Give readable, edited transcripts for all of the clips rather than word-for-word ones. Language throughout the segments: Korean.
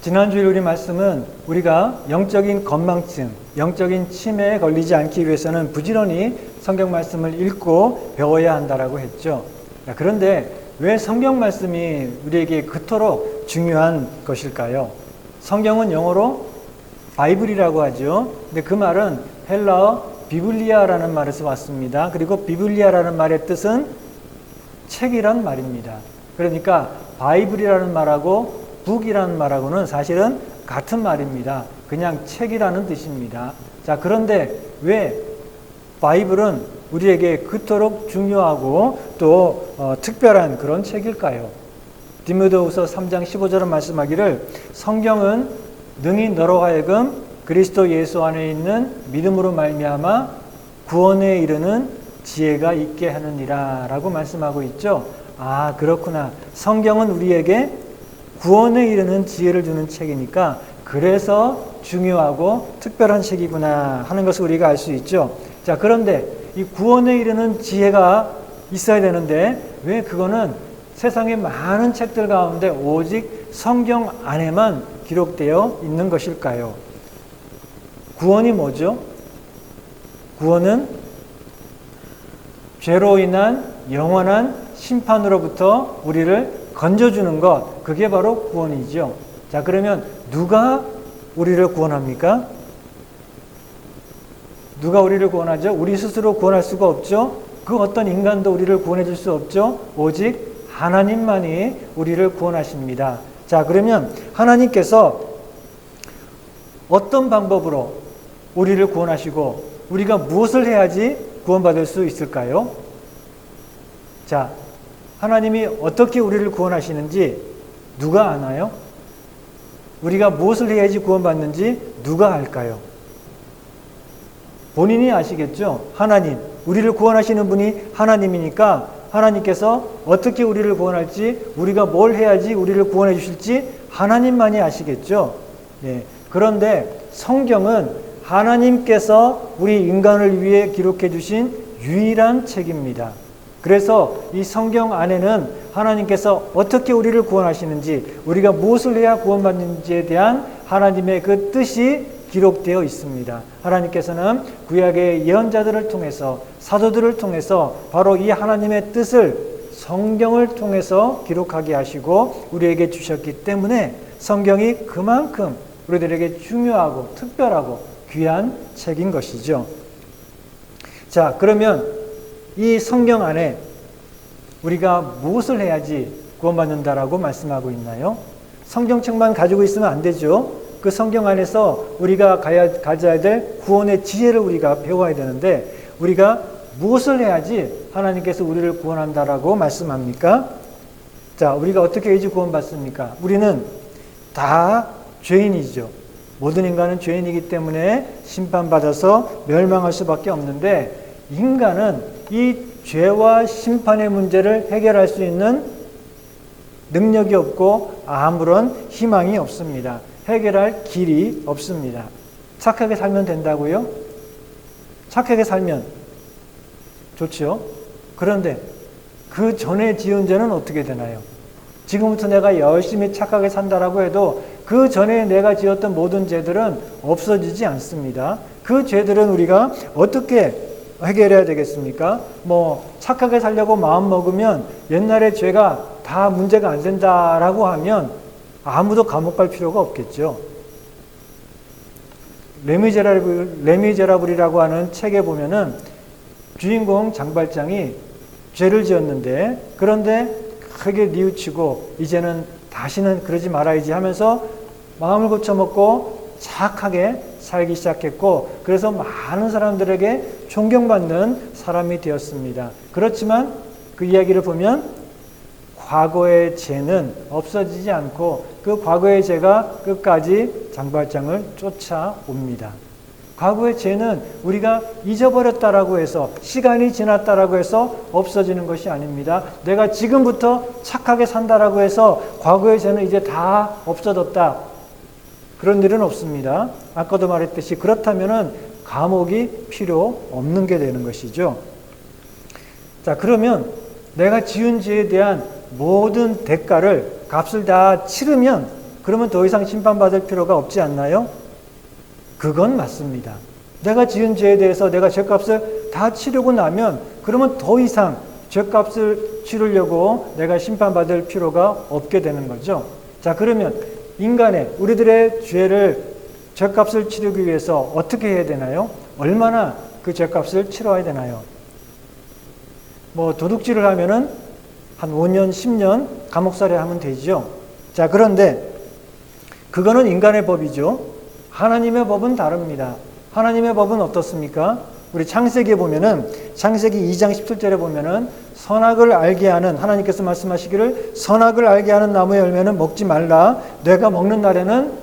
지난주일 우리 말씀은 우리가 영적인 건망증, 영적인 치매에 걸리지 않기 위해서는 부지런히 성경 말씀을 읽고 배워야 한다라고 했죠. 그런데 왜 성경 말씀이 우리에게 그토록 중요한 것일까요? 성경은 영어로 바이블이라고 하죠. 근데 그 말은 헬라어 비블리아라는 말에서 왔습니다. 그리고 비블리아라는 말의 뜻은 책이란 말입니다. 그러니까 바이블이라는 말하고 북이라는 말하고는 사실은 같은 말입니다. 그냥 책이라는 뜻입니다. 자, 그런데 왜 바이블은 우리에게 그토록 중요하고 또 특별한 그런 책일까요? 디모데후서 3장 15절은 말씀하기를 성경은 능히 너로 하여금 그리스도 예수 안에 있는 믿음으로 말미암아 구원에 이르는 지혜가 있게 하느니라 라고 말씀하고 있죠. 아, 그렇구나. 성경은 우리에게 구원에 이르는 지혜를 주는 책이니까 그래서 중요하고 특별한 책이구나 하는 것을 우리가 알 수 있죠. 자, 그런데 이 구원에 이르는 지혜가 있어야 되는데 왜 그거는 세상의 많은 책들 가운데 오직 성경 안에만 기록되어 있는 것일까요? 구원이 뭐죠? 구원은 죄로 인한 영원한 심판으로부터 우리를 건져주는 것, 그게 바로 구원이죠. 자, 그러면 누가 우리를 구원합니까? 누가 우리를 구원하죠? 우리 스스로 구원할 수가 없죠. 그 어떤 인간도 우리를 구원해 줄 수 없죠. 오직 하나님만이 우리를 구원하십니다. 자, 그러면 하나님께서 어떤 방법으로 우리를 구원하시고 우리가 무엇을 해야지 구원받을 수 있을까요? 자, 하나님이 어떻게 우리를 구원하시는지 누가 아나요? 우리가 무엇을 해야지 구원받는지 누가 알까요? 본인이 아시겠죠? 하나님. 우리를 구원하시는 분이 하나님이니까 하나님께서 어떻게 우리를 구원할지, 우리가 뭘 해야지 우리를 구원해 주실지 하나님만이 아시겠죠? 네. 그런데 성경은 하나님께서 우리 인간을 위해 기록해 주신 유일한 책입니다. 그래서 이 성경 안에는 하나님께서 어떻게 우리를 구원하시는지, 우리가 무엇을 해야 구원받는지에 대한 하나님의 그 뜻이 기록되어 있습니다. 하나님께서는 구약의 예언자들을 통해서, 사도들을 통해서 바로 이 하나님의 뜻을 성경을 통해서 기록하게 하시고 우리에게 주셨기 때문에 성경이 그만큼 우리들에게 중요하고 특별하고 귀한 책인 것이죠. 자, 그러면 이 성경 안에 우리가 무엇을 해야지 구원받는다라고 말씀하고 있나요? 성경책만 가지고 있으면 안 되죠. 그 성경 안에서 우리가 가져야 될 구원의 지혜를 우리가 배워야 되는데 우리가 무엇을 해야지 하나님께서 우리를 구원한다라고 말씀합니까? 자, 우리가 어떻게 해야지 구원받습니까? 우리는 다 죄인이죠. 모든 인간은 죄인이기 때문에 심판받아서 멸망할 수밖에 없는데 인간은 이 죄와 심판의 문제를 해결할 수 있는 능력이 없고 아무런 희망이 없습니다. 해결할 길이 없습니다. 착하게 살면 된다고요? 착하게 살면 좋죠. 그런데 그 전에 지은 죄는 어떻게 되나요? 지금부터 내가 열심히 착하게 산다라고 해도 그 전에 내가 지었던 모든 죄들은 없어지지 않습니다. 그 죄들은 우리가 어떻게 해결해야 되겠습니까? 착하게 살려고 마음 먹으면 옛날의 죄가 다 문제가 안 된다라고 하면 아무도 감옥 갈 필요가 없겠죠. 레미제라블이라고 하는 책에 보면은 주인공 장발장이 죄를 지었는데 그런데 크게 뉘우치고 이제는 다시는 그러지 말아야지 하면서 마음을 고쳐먹고 착하게 살기 시작했고 그래서 많은 사람들에게 존경받는 사람이 되었습니다. 그렇지만 그 이야기를 보면 과거의 죄는 없어지지 않고 그 과거의 죄가 끝까지 장발장을 쫓아옵니다. 과거의 죄는 우리가 잊어버렸다라고 해서 시간이 지났다라고 해서 없어지는 것이 아닙니다. 내가 지금부터 착하게 산다라고 해서 과거의 죄는 이제 다 없어졌다. 그런 일은 없습니다. 아까도 말했듯이 그렇다면은 감옥이 필요 없는 게 되는 것이죠. 자, 그러면 내가 지은 죄에 대한 모든 대가를 값을 다 치르면 그러면 더 이상 심판받을 필요가 없지 않나요? 그건 맞습니다. 내가 지은 죄에 대해서 내가 죄값을 다 치르고 나면 그러면 더 이상 죄값을 치르려고 내가 심판받을 필요가 없게 되는 거죠. 자, 그러면 우리들의 죄값을 치르기 위해서 어떻게 해야 되나요? 얼마나 그 죄값을 치러야 되나요? 도둑질을 하면은 한 5년, 10년 감옥살이 하면 되죠. 자, 그런데 그거는 인간의 법이죠. 하나님의 법은 다릅니다. 하나님의 법은 어떻습니까? 우리 창세기에 보면은, 창세기 2장 17절에 보면은 선악을 알게 하는, 하나님께서 말씀하시기를 선악을 알게 하는 나무의 열매는 먹지 말라. 내가 먹는 날에는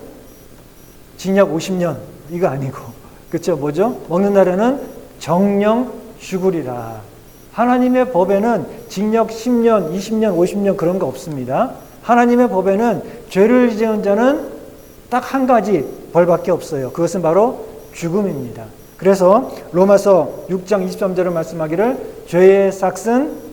징역 50년. 이거 아니고. 그쵸? 뭐죠? 먹는 날에는 정령 죽으리라. 하나님의 법에는 징역 10년, 20년, 50년 그런 거 없습니다. 하나님의 법에는 죄를 지은 자는 딱 한 가지 벌밖에 없어요. 그것은 바로 죽음입니다. 그래서 로마서 6장 23절을 말씀하기를 죄의 삭은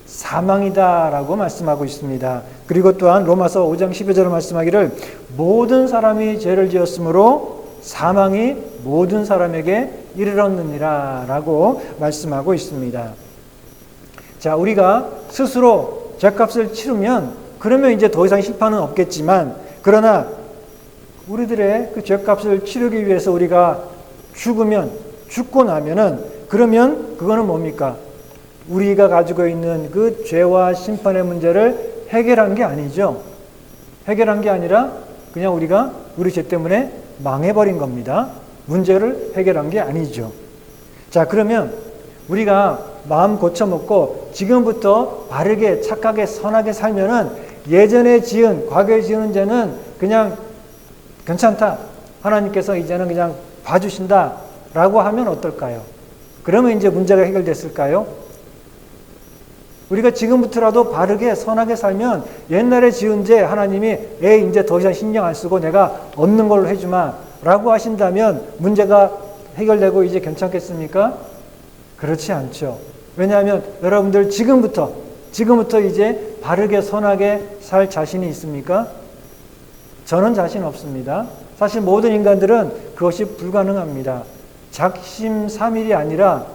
사망이다 라고 말씀하고 있습니다. 그리고 또한 로마서 5장 12절을 말씀하기를 모든 사람이 죄를 지었으므로 사망이 모든 사람에게 이르렀느니라 라고 말씀하고 있습니다. 자, 우리가 스스로 죄값을 치르면 그러면 이제 더 이상 심판은 없겠지만, 그러나 우리들의 그 죄값을 치르기 위해서 우리가 죽고 나면은, 그러면 그거는 뭡니까? 우리가 가지고 있는 그 죄와 심판의 문제를 해결한 게 아니죠. 해결한 게 아니라 그냥 우리가 우리 죄 때문에 망해버린 겁니다. 문제를 해결한 게 아니죠. 자, 그러면 우리가 마음 고쳐먹고 지금부터 바르게 착하게 선하게 살면은 예전에 과거에 지은 죄는 그냥 괜찮다. 하나님께서 이제는 그냥 봐주신다 라고 하면 어떨까요? 그러면 이제 문제가 해결됐을까요? 우리가 지금부터라도 바르게 선하게 살면 옛날에 지은 죄 하나님이 이제 더 이상 신경 안 쓰고 내가 없는 걸로 해주마 라고 하신다면 문제가 해결되고 이제 괜찮겠습니까? 그렇지 않죠. 왜냐하면 여러분들 지금부터 이제 바르게 선하게 살 자신이 있습니까? 저는 자신 없습니다. 사실 모든 인간들은 그것이 불가능합니다. 작심삼일이 아니라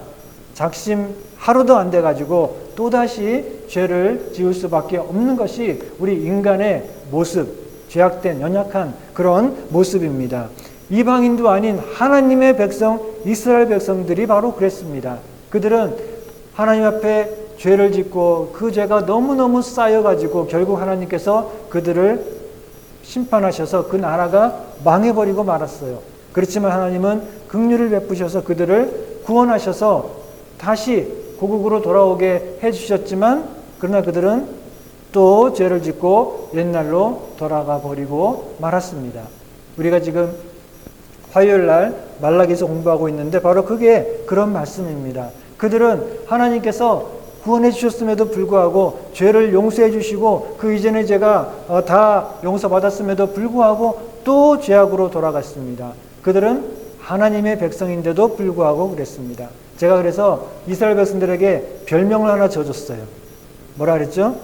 작심 하루도 안 돼가지고 또다시 죄를 지을 수밖에 없는 것이 우리 인간의 모습, 죄악된 연약한 그런 모습입니다. 이방인도 아닌 하나님의 백성, 이스라엘 백성들이 바로 그랬습니다. 그들은 하나님 앞에 죄를 짓고 그 죄가 너무너무 쌓여가지고 결국 하나님께서 그들을 심판하셔서 그 나라가 망해버리고 말았어요. 그렇지만 하나님은 긍휼을 베푸셔서 그들을 구원하셔서 다시 고국으로 돌아오게 해주셨지만, 그러나 그들은 또 죄를 짓고 옛날로 돌아가 버리고 말았습니다. 우리가 지금 화요일 날 말라기서 공부하고 있는데 바로 그게 그런 말씀입니다. 그들은 하나님께서 구원해 주셨음에도 불구하고 죄를 용서해 주시고 그 이전의 죄가 다 용서받았음에도 불구하고 또 죄악으로 돌아갔습니다. 그들은 하나님의 백성인데도 불구하고 그랬습니다. 제가 그래서 이스라엘 백성들에게 별명을 하나 지어줬어요. 뭐라 그랬죠?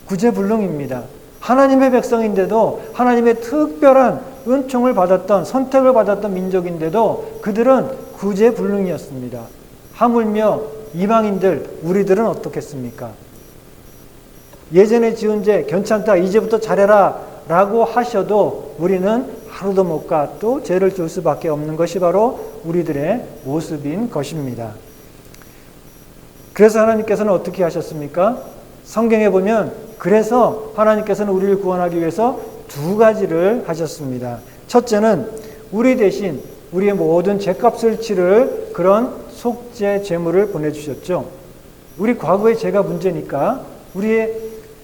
구제불능입니다. 하나님의 백성인데도 하나님의 특별한 은총을 받았던, 선택을 받았던 민족인데도 그들은 구제불능이었습니다. 하물며 이방인들, 우리들은 어떻겠습니까? 예전에 지은 죄 괜찮다, 이제부터 잘해라 라고 하셔도 우리는 하루도 못 가 또 죄를 지을 수밖에 없는 것이 바로 우리들의 모습인 것입니다. 그래서 하나님께서는 어떻게 하셨습니까? 성경에 보면 그래서 하나님께서는 우리를 구원하기 위해서 두 가지를 하셨습니다. 첫째는 우리 대신 우리의 모든 죄값을 치를 그런 속죄 제물을 보내주셨죠. 우리 과거의 죄가 문제니까 우리의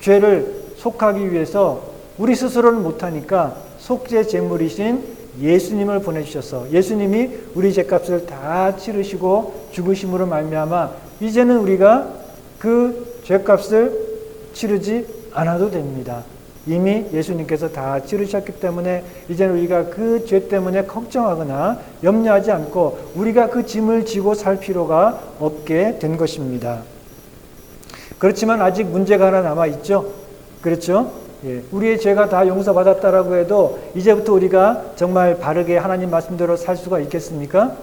죄를 속하기 위해서 우리 스스로는 못하니까 속죄 제물이신 예수님을 보내주셔서 예수님이 우리 죄값을 다 치르시고 죽으심으로 말미암아 이제는 우리가 그 죄값을 치르지 않아도 됩니다. 이미 예수님께서 다 치르셨기 때문에 이제는 우리가 그 죄 때문에 걱정하거나 염려하지 않고 우리가 그 짐을 지고 살 필요가 없게 된 것입니다. 그렇지만 아직 문제가 하나 남아있죠. 그렇죠? 예, 우리의 죄가 다 용서받았다라고 해도 이제부터 우리가 정말 바르게 하나님 말씀대로 살 수가 있겠습니까?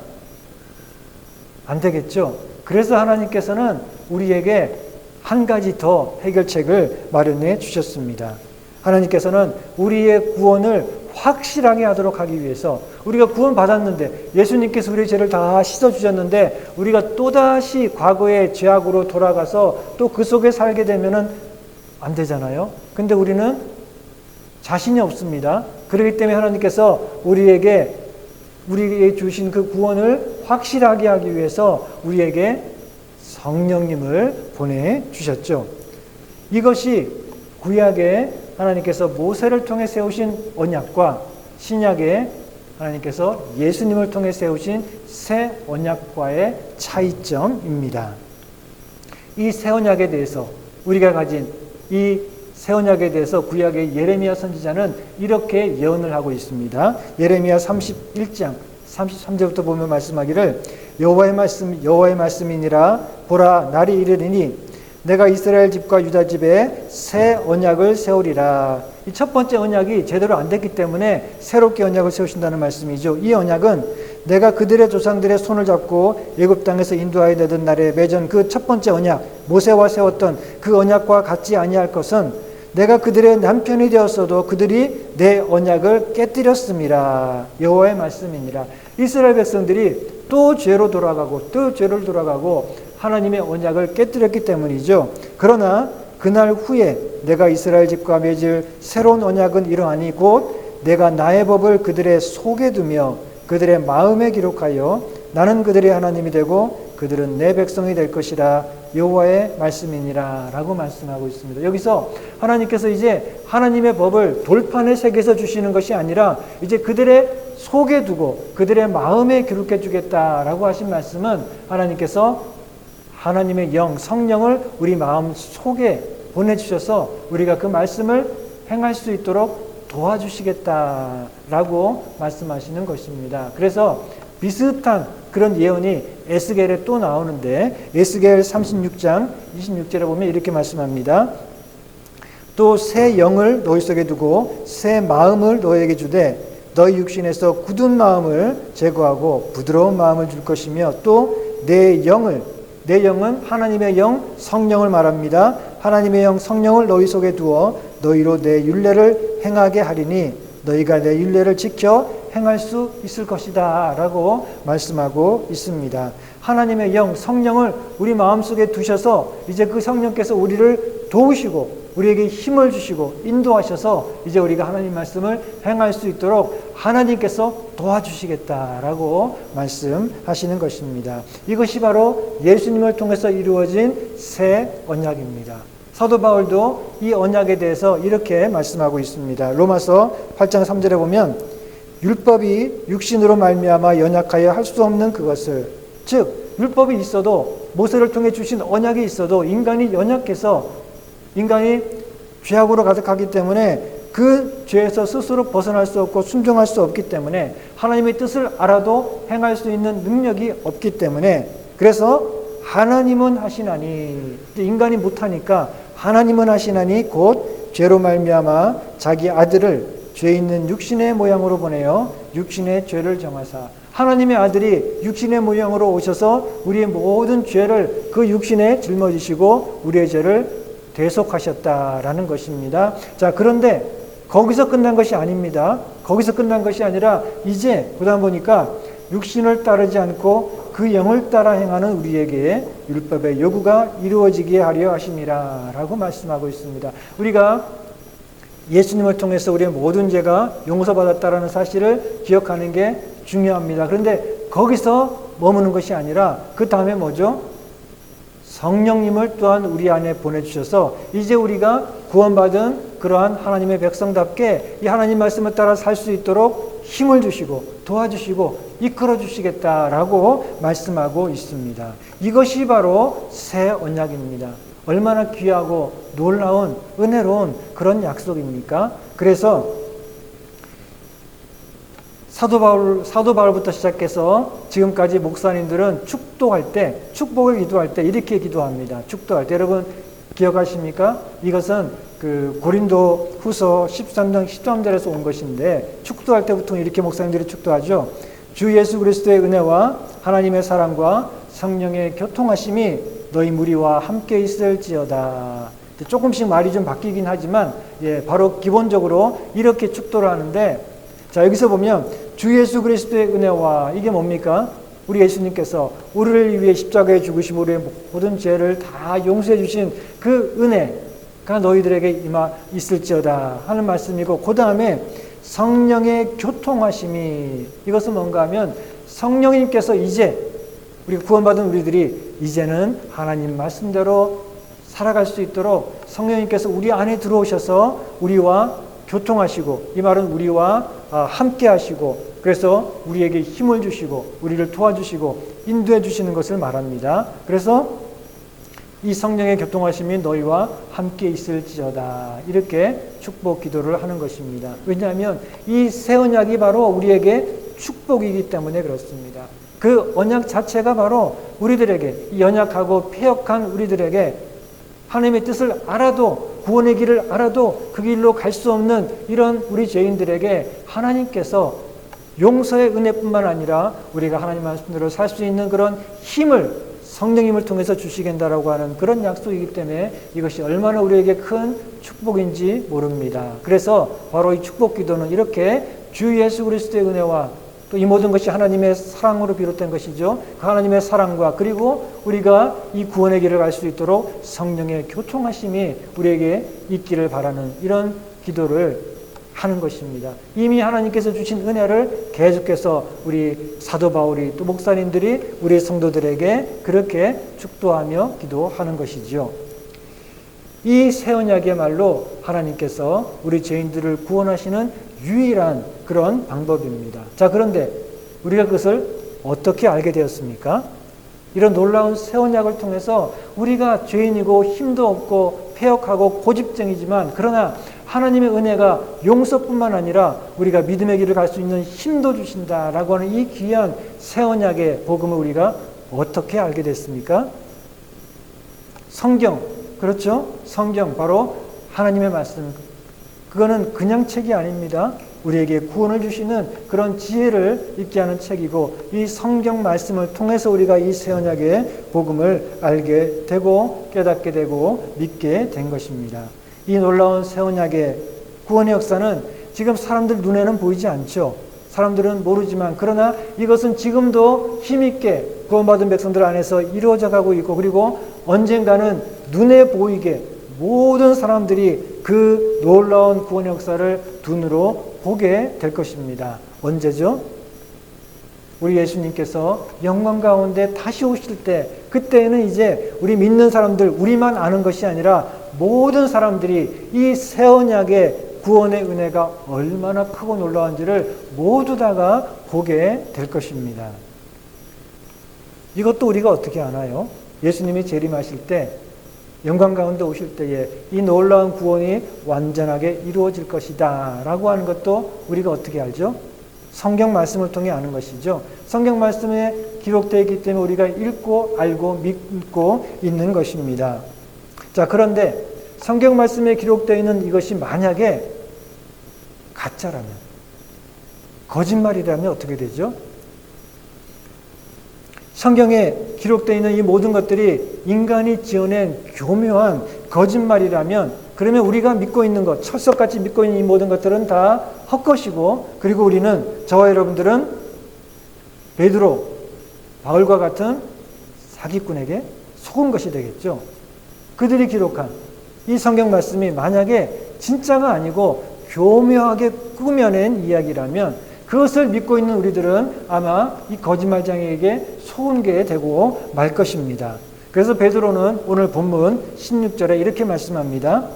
안 되겠죠? 그래서 하나님께서는 우리에게 한 가지 더 해결책을 마련해 주셨습니다. 하나님께서는 우리의 구원을 확실하게 하도록 하기 위해서 우리가 구원 받았는데 예수님께서 우리의 죄를 다 씻어주셨는데 우리가 또다시 과거의 죄악으로 돌아가서 또 그 속에 살게 되면은 안 되잖아요. 근데 우리는 자신이 없습니다. 그렇기 때문에 하나님께서 우리에게 주신 그 구원을 확실하게 하기 위해서 우리에게 성령님을 보내주셨죠. 이것이 구약에 하나님께서 모세를 통해 세우신 언약과 신약에 하나님께서 예수님을 통해 세우신 새 언약과의 차이점입니다. 이 새 언약에 대해서 우리가 가진 이 새 언약에 대해서 구약의 예레미야 선지자는 이렇게 예언을 하고 있습니다. 예레미야 31장 33절부터 보면 말씀하기를 여호와의 말씀이니라 보라 날이 이르리니 내가 이스라엘 집과 유다 집에 새 언약을 세우리라. 이 첫 번째 언약이 제대로 안 됐기 때문에 새롭게 언약을 세우신다는 말씀이죠. 이 언약은 내가 그들의 조상들의 손을 잡고 애굽 땅에서 인도하여 내던 날에 맺은 그 첫 번째 언약, 모세와 세웠던 그 언약과 같지 아니할 것은 내가 그들의 남편이 되었어도 그들이 내 언약을 깨뜨렸음이라. 여호와의 말씀이니라. 이스라엘 백성들이 또 죄로 돌아가고 또 죄를 돌아가고 하나님의 언약을 깨뜨렸기 때문이죠. 그러나 그날 후에 내가 이스라엘 집과 맺을 새로운 언약은 이러하니 곧 내가 나의 법을 그들의 속에 두며 그들의 마음에 기록하여 나는 그들의 하나님이 되고 그들은 내 백성이 될 것이라. 여호와의 말씀이니라 라고 말씀하고 있습니다. 여기서 하나님께서 이제 하나님의 법을 돌판에 새겨서 주시는 것이 아니라 이제 그들의 속에 두고 그들의 마음에 기록해 주겠다라고 하신 말씀은 하나님께서 하나님의 영, 성령을 우리 마음 속에 보내주셔서 우리가 그 말씀을 행할 수 있도록 도와주시겠다라고 말씀하시는 것입니다. 그래서 비슷한 그런 예언이 에스겔에 또 나오는데 에스겔 36장 26절에 보면 이렇게 말씀합니다. 또 새 영을 너희 속에 두고 새 마음을 너희에게 주되 너희 육신에서 굳은 마음을 제거하고 부드러운 마음을 줄 것이며 또 내 영은 하나님의 영 성령을 말합니다. 하나님의 영 성령을 너희 속에 두어 너희로 내 율례를 행하게 하리니 너희가 내 율례를 지켜 행할 수 있을 것이다 라고 말씀하고 있습니다. 하나님의 영 성령을 우리 마음속에 두셔서 이제 그 성령께서 우리를 도우시고 우리에게 힘을 주시고 인도하셔서 이제 우리가 하나님 말씀을 행할 수 있도록 하나님께서 도와주시겠다라고 말씀하시는 것입니다. 이것이 바로 예수님을 통해서 이루어진 새 언약입니다. 사도 바울도 이 언약에 대해서 이렇게 말씀하고 있습니다. 로마서 8장 3절에 보면 율법이 육신으로 말미암아 연약하여 할 수 없는 그것을, 즉 율법이 있어도 모세를 통해 주신 언약이 있어도 인간이 연약해서 인간이 죄악으로 가득하기 때문에 그 죄에서 스스로 벗어날 수 없고 순종할 수 없기 때문에 하나님의 뜻을 알아도 행할 수 있는 능력이 없기 때문에 그래서 하나님은 하시나니 인간이 못하니까 하나님은 하시나니 곧 죄로 말미암아 자기 아들을 죄 있는 육신의 모양으로 보내어 육신의 죄를 정하사 하나님의 아들이 육신의 모양으로 오셔서 우리의 모든 죄를 그 육신에 짊어지시고 우리의 죄를 대속하셨다라는 것입니다. 자, 그런데 거기서 끝난 것이 아닙니다. 거기서 끝난 것이 아니라 이제 그다음 보니까 육신을 따르지 않고 그 영을 따라 행하는 우리에게 율법의 요구가 이루어지게 하려 하심이라 라고 말씀하고 있습니다. 우리가 예수님을 통해서 우리의 모든 죄가 용서받았다라는 사실을 기억하는 게 중요합니다. 그런데 거기서 머무는 것이 아니라 그 다음에 뭐죠? 성령님을 또한 우리 안에 보내주셔서 이제 우리가 구원받은 그러한 하나님의 백성답게 이 하나님 말씀을 따라 살 수 있도록 힘을 주시고 도와주시고 이끌어 주시겠다라고 말씀하고 있습니다. 이것이 바로 새 언약입니다. 얼마나 귀하고 놀라운 은혜로운 그런 약속입니까? 그래서 사도 바울부터 시작해서 지금까지 목사님들은 축복을 기도할 때 이렇게 기도합니다. 축도할 때 여러분 기억하십니까? 이것은 그 고린도 후서 13장 13절에서 온 것인데, 축도할 때 보통 이렇게 목사님들이 축도하죠. 주 예수 그리스도의 은혜와 하나님의 사랑과 성령의 교통하심이 너희 무리와 함께 있을지어다. 조금씩 말이 좀 바뀌긴 하지만, 바로 기본적으로 이렇게 축도를 하는데, 자, 여기서 보면 주 예수 그리스도의 은혜와, 이게 뭡니까? 우리 예수님께서 우리를 위해 십자가에 죽으시고 우리의 모든 죄를 다 용서해 주신 그 은혜가 너희들에게 임하 있을지어다 하는 말씀이고, 그 다음에 성령의 교통하심이, 이것은 뭔가 하면 성령님께서 이제 우리가 구원받은 우리들이 이제는 하나님 말씀대로 살아갈 수 있도록 성령님께서 우리 안에 들어오셔서 우리와 교통하시고, 이 말은 우리와 함께 하시고, 그래서 우리에게 힘을 주시고 우리를 도와주시고 인도해 주시는 것을 말합니다. 그래서 이 성령의 교통하심이 너희와 함께 있을지어다, 이렇게 축복 기도를 하는 것입니다. 왜냐하면 이 새 언약이 바로 우리에게 축복이기 때문에 그렇습니다. 그 언약 자체가 바로 우리들에게, 이 연약하고 패역한 우리들에게 하나님의 뜻을 알아도, 구원의 길을 알아도 그 길로 갈 수 없는 이런 우리 죄인들에게 하나님께서 용서의 은혜뿐만 아니라 우리가 하나님 말씀대로 살 수 있는 그런 힘을 성령님을 통해서 주시겠다라고 하는 그런 약속이기 때문에 이것이 얼마나 우리에게 큰 축복인지 모릅니다. 그래서 바로 이 축복 기도는 이렇게 주 예수 그리스도의 은혜와 또 이 모든 것이 하나님의 사랑으로 비롯된 것이죠. 그 하나님의 사랑과, 그리고 우리가 이 구원의 길을 갈 수 있도록 성령의 교통하심이 우리에게 있기를 바라는 이런 기도를 하는 것입니다. 이미 하나님께서 주신 은혜를 계속해서 우리 사도 바울이, 또 목사님들이 우리 성도들에게 그렇게 축도하며 기도하는 것이죠. 이 새 언약이야말로 하나님께서 우리 죄인들을 구원하시는 유일한 그런 방법입니다. 자, 그런데 우리가 그것을 어떻게 알게 되었습니까? 이런 놀라운 새 언약을 통해서 우리가 죄인이고 힘도 없고 패역하고 고집쟁이지만, 그러나 하나님의 은혜가 용서뿐만 아니라 우리가 믿음의 길을 갈 수 있는 힘도 주신다라고 하는 이 귀한 새 언약의 복음을 우리가 어떻게 알게 됐습니까? 성경, 그렇죠? 성경, 바로 하나님의 말씀. 그거는 그냥 책이 아닙니다. 우리에게 구원을 주시는 그런 지혜를 있게 하는 책이고, 이 성경 말씀을 통해서 우리가 이 새 언약의 복음을 알게 되고 깨닫게 되고 믿게 된 것입니다. 이 놀라운 새 언약의 구원의 역사는 지금 사람들 눈에는 보이지 않죠. 사람들은 모르지만, 그러나 이것은 지금도 힘있게 구원받은 백성들 안에서 이루어져 가고 있고, 그리고 언젠가는 눈에 보이게 모든 사람들이 그 놀라운 구원의 역사를 눈으로 보게 될 것입니다. 언제죠? 우리 예수님께서 영광 가운데 다시 오실 때, 그때는 이제 우리 믿는 사람들, 우리만 아는 것이 아니라 모든 사람들이 이 새 언약의 구원의 은혜가 얼마나 크고 놀라운지를 모두 다가 보게 될 것입니다. 이것도 우리가 어떻게 아나요? 예수님이 재림하실 때, 영광 가운데 오실 때에 이 놀라운 구원이 완전하게 이루어질 것이다 라고 하는 것도 우리가 어떻게 알죠? 성경 말씀을 통해 아는 것이죠. 성경 말씀에 기록되어 있기 때문에 우리가 읽고 알고 믿고 있는 것입니다. 자, 그런데 성경 말씀에 기록되어 있는 이것이 만약에 가짜라면, 거짓말이라면 어떻게 되죠? 성경에 기록되어 있는 이 모든 것들이 인간이 지어낸 교묘한 거짓말이라면, 그러면 우리가 믿고 있는 것, 철석같이 믿고 있는 이 모든 것들은 다 헛것이고, 그리고 우리는, 저와 여러분들은 베드로, 바울과 같은 사기꾼에게 속은 것이 되겠죠. 그들이 기록한 이 성경 말씀이 만약에 진짜가 아니고 교묘하게 꾸며낸 이야기라면, 그것을 믿고 있는 우리들은 아마 이 거짓말쟁이에게 속게 되고 말 것입니다. 그래서 베드로는 오늘 본문 16절에 이렇게 말씀합니다.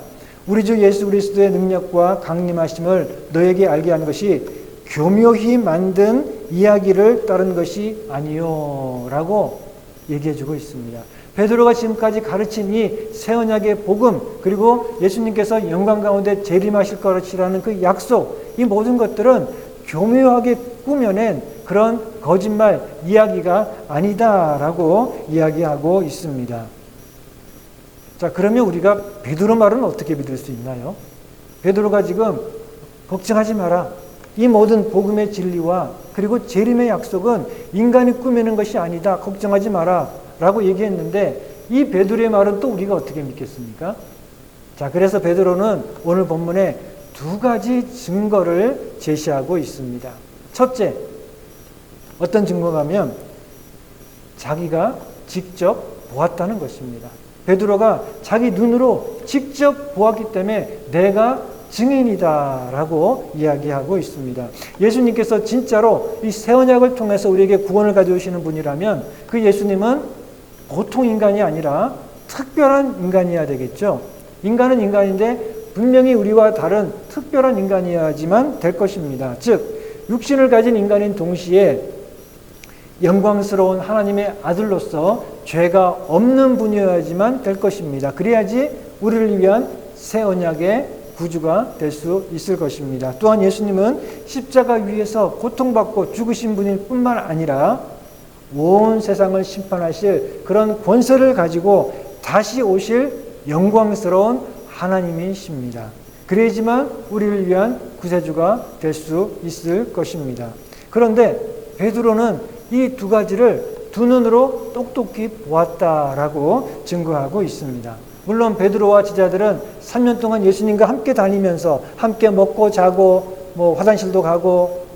우리 주 예수 그리스도의 능력과 강림하심을 너에게 알게 하는 것이 교묘히 만든 이야기를 따른 것이 아니요 라고 얘기해주고 있습니다. 베드로가 지금까지 가르친 이 새 언약의 복음, 그리고 예수님께서 영광 가운데 재림하실 것이라는 그 약속, 이 모든 것들은 교묘하게 꾸며낸 그런 거짓말 이야기가 아니다라고 이야기하고 있습니다. 자, 그러면 우리가 베드로 말은 어떻게 믿을 수 있나요? 베드로가 지금 걱정하지 마라. 이 모든 복음의 진리와 그리고 재림의 약속은 인간이 꾸미는 것이 아니다. 걱정하지 마라. 라고 얘기했는데 이 베드로의 말은 또 우리가 어떻게 믿겠습니까? 자, 그래서 베드로는 오늘 본문에 두 가지 증거를 제시하고 있습니다. 첫째, 어떤 증거가 하면 자기가 직접 보았다는 것입니다. 베드로가 자기 눈으로 직접 보았기 때문에 내가 증인이다 라고 이야기하고 있습니다. 예수님께서 진짜로 이 새 언약을 통해서 우리에게 구원을 가져오시는 분이라면 그 예수님은 보통 인간이 아니라 특별한 인간이어야 되겠죠. 인간은 인간인데 분명히 우리와 다른 특별한 인간이어야지만 될 것입니다. 즉 육신을 가진 인간인 동시에 영광스러운 하나님의 아들로서 죄가 없는 분이어야지만 될 것입니다. 그래야지 우리를 위한 새 언약의 구주가 될 수 있을 것입니다. 또한 예수님은 십자가 위에서 고통받고 죽으신 분일 뿐만 아니라 온 세상을 심판하실 그런 권세를 가지고 다시 오실 영광스러운 하나님이십니다. 그래야지만 우리를 위한 구세주가 될 수 있을 것입니다. 그런데 베드로는 이 두 가지를 두 눈으로 똑똑히 보았다라고 증거하고 있습니다. 물론 베드로와 제자들은 3년 동안 예수님과 함께 다니면서 함께 먹고 자고 화장실도 가고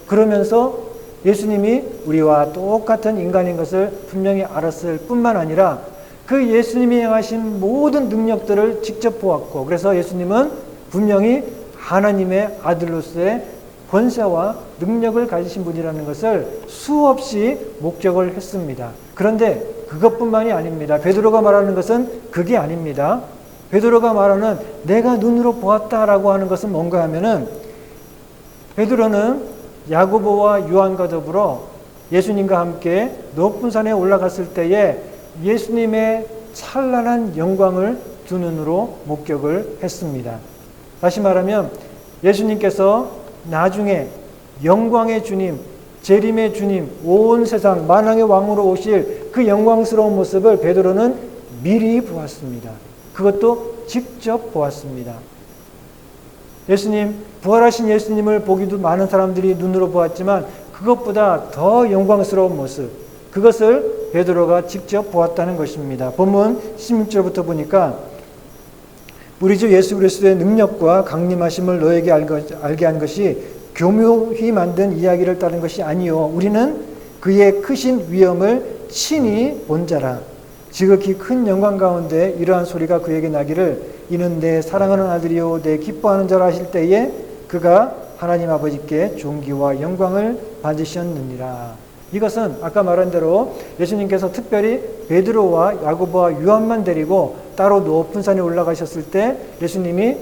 그러면서 예수님이 우리와 똑같은 인간인 것을 분명히 알았을 뿐만 아니라 그 예수님이 행하신 모든 능력들을 직접 보았고 그래서 예수님은 분명히 하나님의 아들로서의 권세와 능력을 가지신 분이라는 것을 수없이 목격을 했습니다. 그런데 그것뿐만이 아닙니다. 베드로가 말하는 것은 그게 아닙니다. 베드로가 말하는 내가 눈으로 보았다라고 하는 것은 뭔가 하면은 베드로는 야고보와 요한과 더불어 예수님과 함께 높은 산에 올라갔을 때에 예수님의 찬란한 영광을 두 눈으로 목격을 했습니다. 다시 말하면 예수님께서 나중에 영광의 주님, 재림의 주님, 온 세상 만왕의 왕으로 오실 그 영광스러운 모습을 베드로는 미리 보았습니다. 그것도 직접 보았습니다. 예수님, 부활하신 예수님을 보기도 많은 사람들이 눈으로 보았지만 그것보다 더 영광스러운 모습, 그것을 베드로가 직접 보았다는 것입니다. 본문 16절부터 보니까 우리 주 예수 그리스도의 능력과 강림하심을 너에게 알게 한 것이 교묘히 만든 이야기를 따른 것이 아니요 우리는 그의 크신 위엄을 친히 본 자라. 지극히 큰 영광 가운데 이러한 소리가 그에게 나기를 이는 내 사랑하는 아들이요 내 기뻐하는 자라 하실 때에 그가 하나님 아버지께 존귀와 영광을 받으셨느니라. 이것은 아까 말한 대로 예수님께서 특별히 베드로와 야고보와 요한만 데리고 따로 높은 산에 올라가셨을 때 예수님이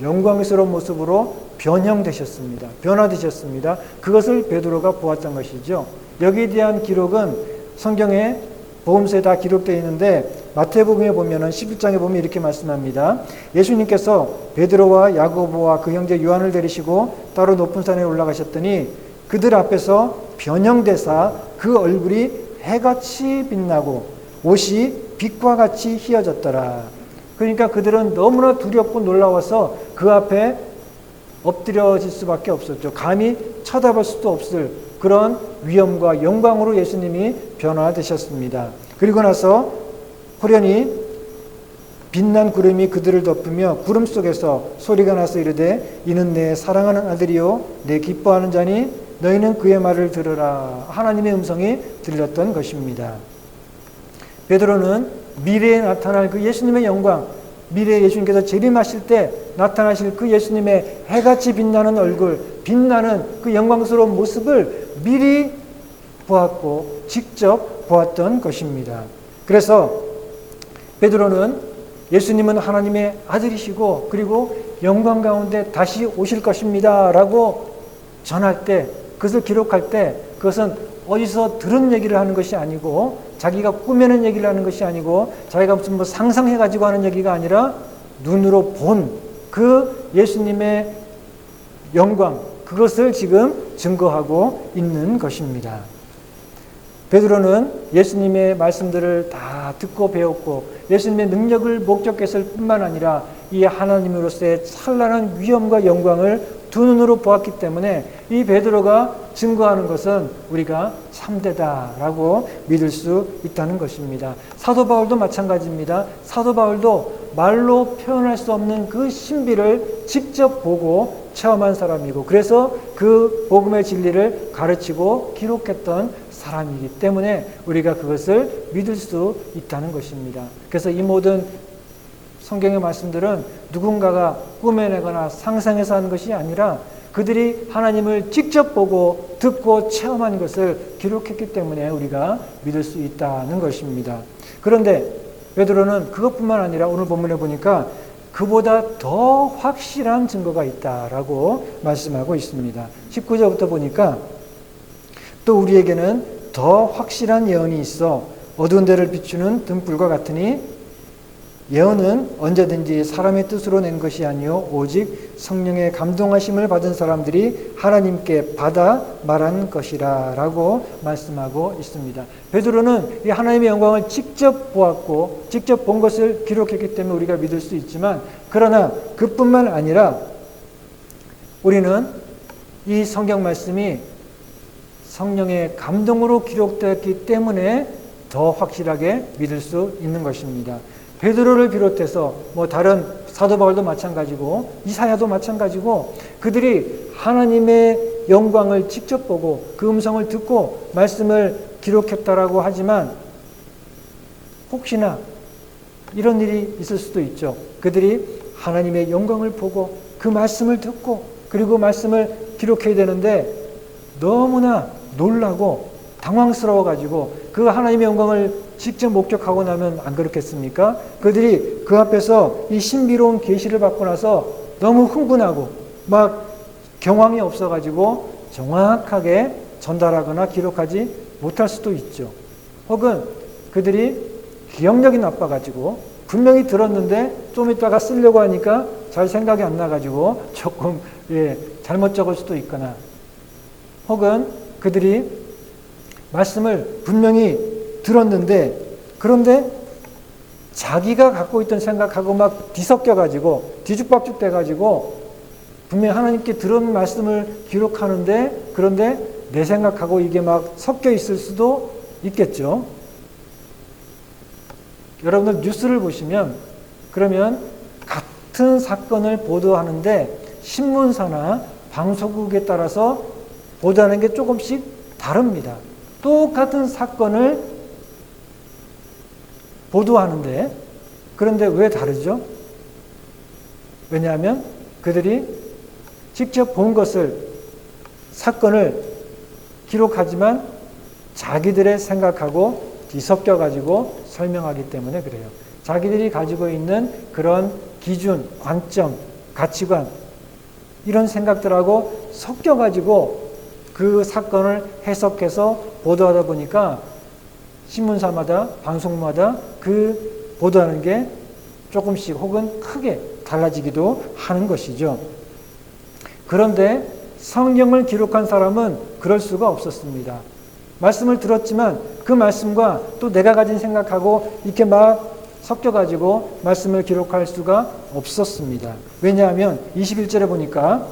영광스러운 모습으로 변형되셨습니다. 변화되셨습니다. 그것을 베드로가 보았던 것이죠. 여기에 대한 기록은 성경에 복음서에 다 기록되어 있는데 마태복음에 보면은 11장에 보면 이렇게 말씀합니다. 예수님께서 베드로와 야고보와 그 형제 요한을 데리시고 따로 높은 산에 올라가셨더니 그들 앞에서 변형되사 그 얼굴이 해같이 빛나고 옷이 빛과 같이 희어졌더라. 그러니까 그들은 너무나 두렵고 놀라워서 그 앞에 엎드려질 수밖에 없었죠. 감히 쳐다볼 수도 없을 그런 위엄과 영광으로 예수님이 변화되셨습니다. 그리고 나서 호련히 빛난 구름이 그들을 덮으며 구름 속에서 소리가 나서 이르되 이는 내 사랑하는 아들이요 내 기뻐하는 자니 너희는 그의 말을 들으라. 하나님의 음성이 들렸던 것입니다. 베드로는 미래에 나타날 그 예수님의 영광, 미래에 예수님께서 재림하실 때 나타나실 그 예수님의 해같이 빛나는 얼굴, 빛나는 그 영광스러운 모습을 미리 보았고 직접 보았던 것입니다. 그래서 베드로는 예수님은 하나님의 아들이시고 그리고 영광 가운데 다시 오실 것입니다 라고 전할 때, 그것을 기록할 때 그것은 어디서 들은 얘기를 하는 것이 아니고 자기가 꾸며낸 얘기를 하는 것이 아니고 자기가 무슨 상상해가지고 하는 얘기가 아니라 눈으로 본 그 예수님의 영광, 그것을 지금 증거하고 있는 것입니다. 베드로는 예수님의 말씀들을 다 듣고 배웠고 예수님의 능력을 목격했을 뿐만 아니라 이 하나님으로서의 찬란한 위엄과 영광을 두 눈으로 보았기 때문에 이 베드로가 증거하는 것은 우리가 참되다라고 믿을 수 있다는 것입니다. 사도 바울도 마찬가지입니다. 사도 바울도 말로 표현할 수 없는 그 신비를 직접 보고 체험한 사람이고 그래서 그 복음의 진리를 가르치고 기록했던 사람이기 때문에 우리가 그것을 믿을 수 있다는 것입니다. 그래서 이 모든 성경의 말씀들은 누군가가 꾸며내거나 상상해서 하는 것이 아니라 그들이 하나님을 직접 보고 듣고 체험한 것을 기록했기 때문에 우리가 믿을 수 있다는 것입니다. 그런데 베드로는 그것뿐만 아니라 오늘 본문에 보니까 그보다 더 확실한 증거가 있다라고 말씀하고 있습니다. 19절부터 보니까 또 우리에게는 더 확실한 예언이 있어 어두운 데를 비추는 등불과 같으니 예언은 언제든지 사람의 뜻으로 낸 것이 아니요 오직 성령의 감동하심을 받은 사람들이 하나님께 받아 말한 것이라 라고 말씀하고 있습니다. 베드로는 이 하나님의 영광을 직접 보았고 직접 본 것을 기록했기 때문에 우리가 믿을 수 있지만 그러나 그뿐만 아니라 우리는 이 성경 말씀이 성령의 감동으로 기록되었기 때문에 더 확실하게 믿을 수 있는 것입니다. 베드로를 비롯해서 다른 사도 바울도 마찬가지고 이사야도 마찬가지고 그들이 하나님의 영광을 직접 보고 그 음성을 듣고 말씀을 기록했다라고 하지만 혹시나 이런 일이 있을 수도 있죠. 그들이 하나님의 영광을 보고 그 말씀을 듣고 그리고 말씀을 기록해야 되는데 너무나 놀라고 당황스러워가지고 그 하나님의 영광을 직접 목격하고 나면 안 그렇겠습니까? 그들이 그 앞에서 이 신비로운 계시를 받고 나서 너무 흥분하고 막 경황이 없어가지고 정확하게 전달하거나 기록하지 못할 수도 있죠. 혹은 그들이 기억력이 나빠가지고 분명히 들었는데 좀 이따가 쓰려고 하니까 잘 생각이 안 나가지고 조금 잘못 적을 수도 있거나 혹은 그들이 말씀을 분명히 들었는데 그런데 자기가 갖고 있던 생각하고 막 뒤섞여가지고 뒤죽박죽 돼가지고 분명히 하나님께 들은 말씀을 기록하는데 그런데 내 생각하고 이게 막 섞여 있을 수도 있겠죠. 여러분들 뉴스를 보시면 그러면 같은 사건을 보도하는데 신문사나 방송국에 따라서 보도하는 게 조금씩 다릅니다. 똑같은 사건을 보도하는데 그런데 왜 다르죠? 왜냐하면 그들이 직접 본 것을 사건을 기록하지만 자기들의 생각하고 뒤섞여가지고 설명하기 때문에 그래요. 자기들이 가지고 있는 그런 기준, 관점, 가치관 이런 생각들하고 섞여가지고 그 사건을 해석해서 보도하다 보니까 신문사마다 방송마다 그 보도하는 게 조금씩 혹은 크게 달라지기도 하는 것이죠. 그런데 성경을 기록한 사람은 그럴 수가 없었습니다. 말씀을 들었지만 그 말씀과 또 내가 가진 생각하고 이렇게 막 섞여가지고 말씀을 기록할 수가 없었습니다. 왜냐하면 21절에 보니까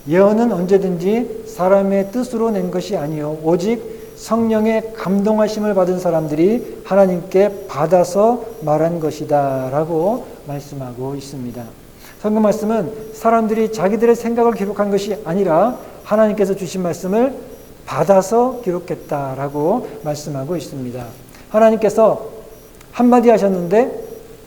예언은 언제든지 사람의 뜻으로 낸 것이 아니요 오직 성령의 감동하심을 받은 사람들이 하나님께 받아서 말한 것이다 라고 말씀하고 있습니다. 성경 말씀은 사람들이 자기들의 생각을 기록한 것이 아니라 하나님께서 주신 말씀을 받아서 기록했다라고 말씀하고 있습니다. 하나님께서 한마디 하셨는데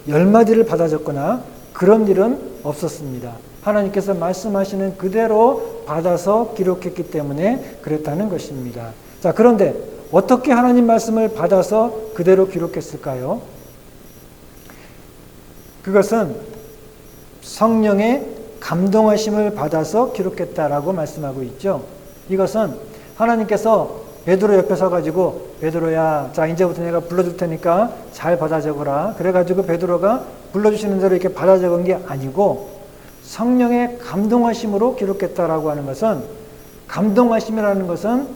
10마디를 받아 적거나 그런 일은 없었습니다. 하나님께서 말씀하시는 그대로 받아서 기록했기 때문에 그랬다는 것입니다. 자, 그런데 어떻게 하나님 말씀을 받아서 그대로 기록했을까요? 그것은 성령의 감동하심을 받아서 기록했다라고 말씀하고 있죠. 이것은 하나님께서 베드로 옆에 서가지고 베드로야, 자 이제부터 내가 불러줄 테니까 잘 받아 적어라. 그래가지고 베드로가 불러주시는 대로 이렇게 받아 적은 게 아니고 성령의 감동하심으로 기록했다라고 하는 것은 감동하심이라는 것은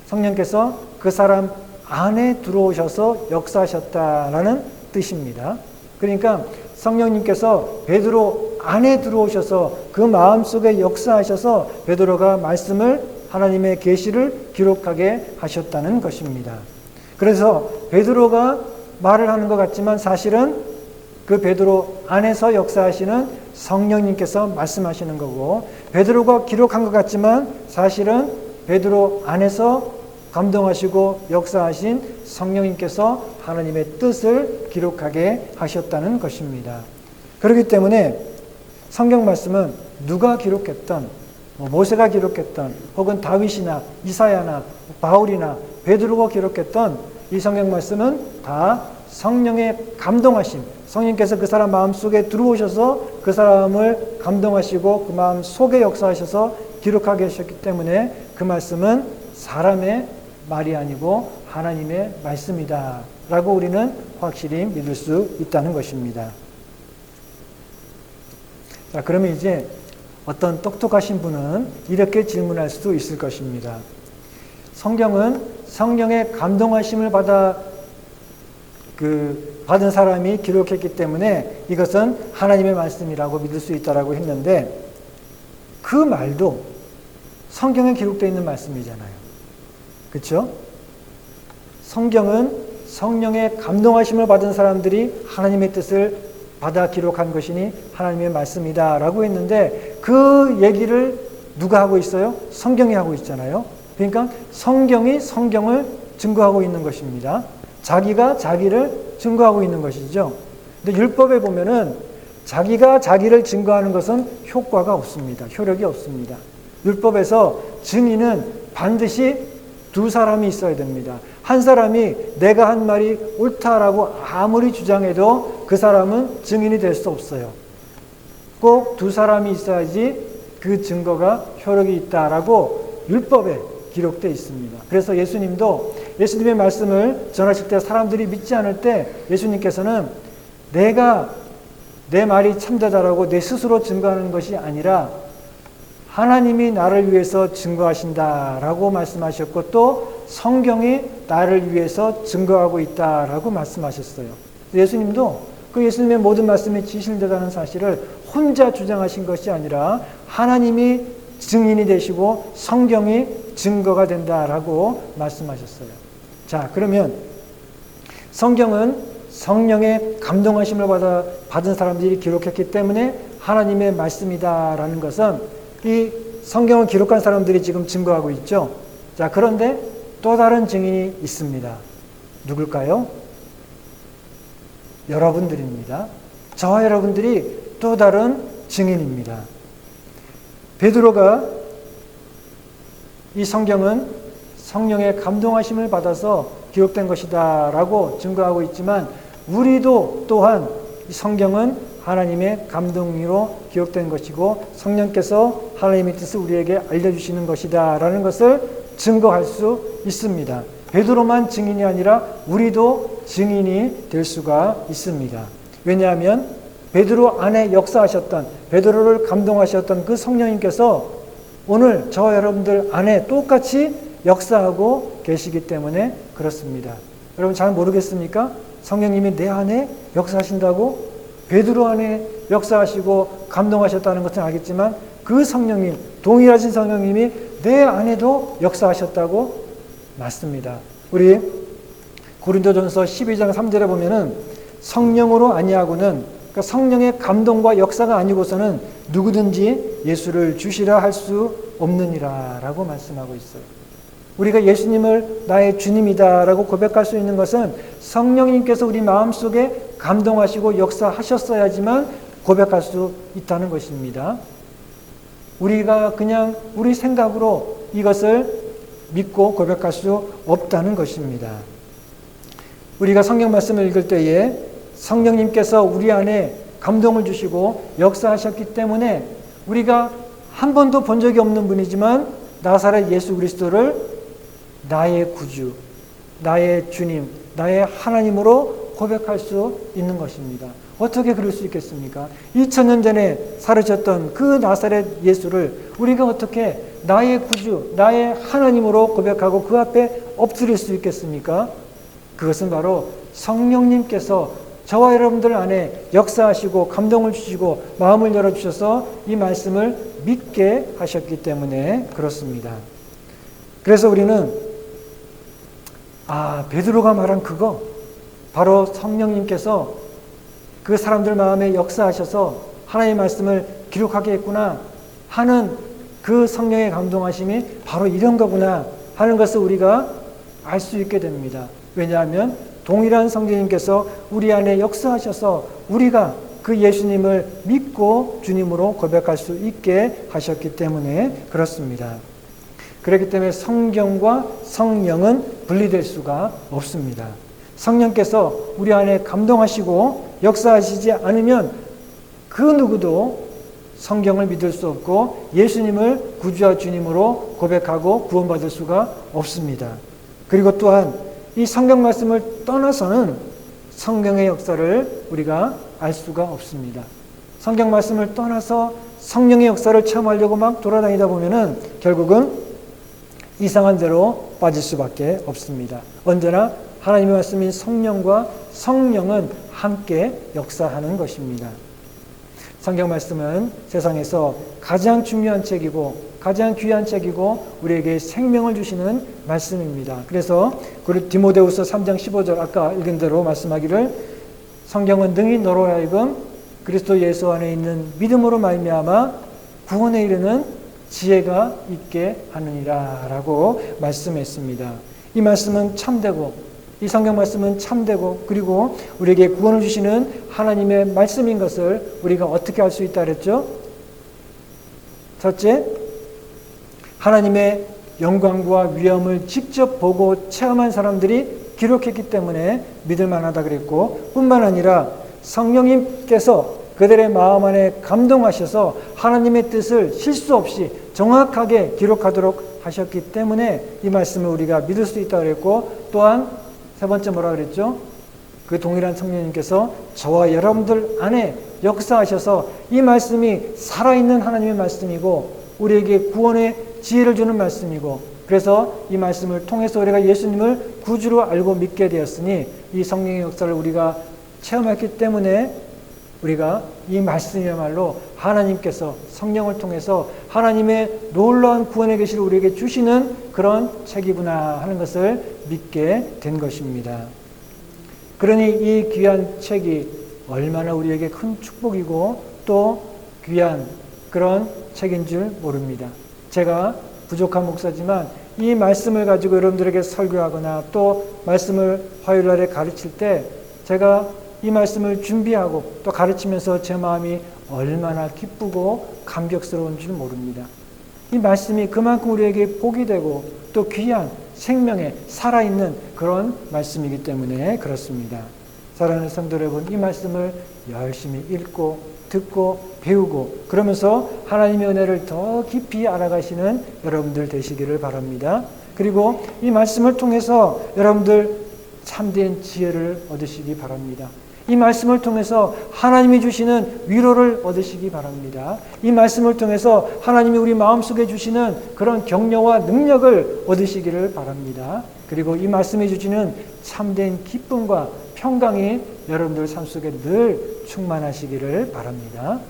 성령께서 그 사람 안에 들어오셔서 역사하셨다라는 뜻입니다. 그러니까 성령님께서 베드로 안에 들어오셔서 그 마음속에 역사하셔서 베드로가 말씀을 하나님의 계시를 기록하게 하셨다는 것입니다. 그래서 베드로가 말을 하는 것 같지만 사실은 그 베드로 안에서 역사하시는 성령님께서 말씀하시는 거고, 베드로가 기록한 것 같지만 사실은 베드로 안에서 감동하시고 역사하신 성령님께서 하나님의 뜻을 기록하게 하셨다는 것입니다. 그렇기 때문에 성경 말씀은 누가 기록했던, 모세가 기록했던, 혹은 다윗이나 이사야나 바울이나 베드로가 기록했던 이 성경 말씀은 다 성령의 감동하심, 성령께서 그 사람 마음속에 들어오셔서 그 사람을 감동하시고 그 마음 속에 역사하셔서 기록하게 하셨기 때문에 그 말씀은 사람의 말이 아니고 하나님의 말씀이다 라고 우리는 확실히 믿을 수 있다는 것입니다. 자, 그러면 이제 어떤 똑똑하신 분은 이렇게 질문할 수도 있을 것입니다. 성경은 성령의 감동하심을 받은 사람이 기록했기 때문에 이것은 하나님의 말씀이라고 믿을 수 있다라고 했는데, 그 말도 성경에 기록되어 있는 말씀이잖아요. 그렇죠? 성경은 성령의 감동하심을 받은 사람들이 하나님의 뜻을 받아 기록한 것이니 하나님의 말씀이다라고 했는데, 그 얘기를 누가 하고 있어요? 성경이 하고 있잖아요. 그러니까 성경이 성경을 증거하고 있는 것입니다. 자기가 자기를 증거하고 있는 것이죠. 근데 율법에 보면은 자기가 자기를 증거하는 것은 효과가 없습니다. 효력이 없습니다. 율법에서 증인은 반드시 두 사람이 있어야 됩니다. 한 사람이 내가 한 말이 옳다라고 아무리 주장해도 그 사람은 증인이 될 수 없어요. 꼭 두 사람이 있어야지 그 증거가 효력이 있다라고 율법에 기록되어 있습니다. 그래서 예수님도 예수님의 말씀을 전하실 때 사람들이 믿지 않을 때 예수님께서는 내가 내 말이 참되다라고 내 스스로 증거하는 것이 아니라 하나님이 나를 위해서 증거하신다라고 말씀하셨고, 또 성경이 나를 위해서 증거하고 있다라고 말씀하셨어요. 예수님도 그 예수님의 모든 말씀이 진실되다는 사실을 혼자 주장하신 것이 아니라 하나님이 증인이 되시고 성경이 증거가 된다라고 말씀하셨어요. 자, 그러면 성경은 성령의 감동하심을 받은 사람들이 기록했기 때문에 하나님의 말씀이다라는 것은 이 성경을 기록한 사람들이 지금 증거하고 있죠. 자, 그런데 또 다른 증인이 있습니다. 누굴까요? 여러분들입니다. 저와 여러분들이 또 다른 증인입니다. 베드로가 이 성경은 성령의 감동하심을 받아서 기록된 것이다 라고 증거하고 있지만, 우리도 또한 이 성경은 하나님의 감동으로 기록된 것이고 성령께서 하나님의 뜻을 우리에게 알려주시는 것이다 라는 것을 증거할 수 있습니다. 베드로만 증인이 아니라 우리도 증인이 될 수가 있습니다. 왜냐하면 베드로 안에 역사하셨던, 베드로를 감동하셨던 그 성령님께서 오늘 저와 여러분들 안에 똑같이 역사하고 계시기 때문에 그렇습니다. 여러분 잘 모르겠습니까? 성령님이 내 안에 역사하신다고? 베드로 안에 역사하시고 감동하셨다는 것은 알겠지만 그 성령님, 동일하신 성령님이 내 안에도 역사하셨다고? 맞습니다. 우리 고린도전서 12장 3절에 보면은 성령으로 아니하고는, 그러니까 성령의 감동과 역사가 아니고서는 누구든지 예수를 주시라 할 수 없느니라 라고 말씀하고 있어요. 우리가 예수님을 나의 주님이다 라고 고백할 수 있는 것은 성령님께서 우리 마음속에 감동하시고 역사하셨어야지만 고백할 수 있다는 것입니다. 우리가 그냥 우리 생각으로 이것을 믿고 고백할 수 없다는 것입니다. 우리가 성경 말씀을 읽을 때에 성령님께서 우리 안에 감동을 주시고 역사하셨기 때문에 우리가 한 번도 본 적이 없는 분이지만 나사렛 예수 그리스도를 나의 구주, 나의 주님, 나의 하나님으로 고백할 수 있는 것입니다. 어떻게 그럴 수 있겠습니까? 2000년 전에 살으셨던 그 나사렛 예수를 우리가 어떻게 나의 구주, 나의 하나님으로 고백하고 그 앞에 엎드릴 수 있겠습니까? 그것은 바로 성령님께서 저와 여러분들 안에 역사하시고 감동을 주시고 마음을 열어주셔서 이 말씀을 믿게 하셨기 때문에 그렇습니다. 그래서 우리는 베드로가 말한 그거 바로 성령님께서 그 사람들 마음에 역사하셔서 하나님의 말씀을 기록하게 했구나 하는 그 성령의 감동하심이 바로 이런 거구나 하는 것을 우리가 알 수 있게 됩니다. 왜냐하면 동일한 성령님께서 우리 안에 역사하셔서 우리가 그 예수님을 믿고 주님으로 고백할 수 있게 하셨기 때문에 그렇습니다. 그렇기 때문에 성경과 성령은 분리될 수가 없습니다. 성령께서 우리 안에 감동하시고 역사하시지 않으면 그 누구도 성경을 믿을 수 없고 예수님을 구주와 주님으로 고백하고 구원받을 수가 없습니다. 그리고 또한 이 성경 말씀을 떠나서는 성경의 역사를 우리가 알 수가 없습니다. 성경 말씀을 떠나서 성령의 역사를 체험하려고 막 돌아다니다 보면은 결국은 이상한 데로 빠질 수밖에 없습니다. 언제나 하나님의 말씀인 성령과 성령은 함께 역사하는 것입니다. 성경 말씀은 세상에서 가장 중요한 책이고 가장 귀한 책이고 우리에게 생명을 주시는 말씀입니다. 그래서 디모데후서 3장 15절 아까 읽은 대로 말씀하기를 성경은 능히 너로 하여금 그리스도 예수 안에 있는 믿음으로 말미암아 구원에 이르는 지혜가 있게 하느니라 라고 말씀했습니다. 이 말씀은 참되고 이 성경 말씀은 참되고 그리고 우리에게 구원을 주시는 하나님의 말씀인 것을 우리가 어떻게 알 수 있다 그랬죠? 첫째, 하나님의 영광과 위엄을 직접 보고 체험한 사람들이 기록했기 때문에 믿을 만하다 그랬고 뿐만 아니라 성령님께서 그들의 마음 안에 감동하셔서 하나님의 뜻을 실수 없이 정확하게 기록하도록 하셨기 때문에 이 말씀을 우리가 믿을 수 있다 그랬고 또한 세 번째 뭐라 그랬죠? 그 동일한 성령님께서 저와 여러분들 안에 역사하셔서 이 말씀이 살아있는 하나님의 말씀이고 우리에게 구원의 지혜를 주는 말씀이고 그래서 이 말씀을 통해서 우리가 예수님을 구주로 알고 믿게 되었으니 이 성령의 역사를 우리가 체험했기 때문에 우리가 이 말씀이야말로 하나님께서 성령을 통해서 하나님의 놀라운 구원의 계시를 우리에게 주시는 그런 책이구나 하는 것을 믿게 된 것입니다. 그러니 이 귀한 책이 얼마나 우리에게 큰 축복이고 또 귀한 그런 책인 줄 모릅니다. 제가 부족한 목사지만 이 말씀을 가지고 여러분들에게 설교하거나 또 말씀을 화요일날에 가르칠 때 제가 이 말씀을 준비하고 또 가르치면서 제 마음이 얼마나 기쁘고 감격스러운 줄 모릅니다. 이 말씀이 그만큼 우리에게 복이 되고 또 귀한 생명에 살아있는 그런 말씀이기 때문에 그렇습니다. 사랑하는 성도 여러분, 이 말씀을 열심히 읽고 듣고 배우고 그러면서 하나님의 은혜를 더 깊이 알아가시는 여러분들 되시기를 바랍니다. 그리고 이 말씀을 통해서 여러분들 참된 지혜를 얻으시기 바랍니다. 이 말씀을 통해서 하나님이 주시는 위로를 얻으시기 바랍니다. 이 말씀을 통해서 하나님이 우리 마음속에 주시는 그런 격려와 능력을 얻으시기를 바랍니다. 그리고 이 말씀이 주시는 참된 기쁨과 평강이 여러분들 삶 속에 늘 충만하시기를 바랍니다.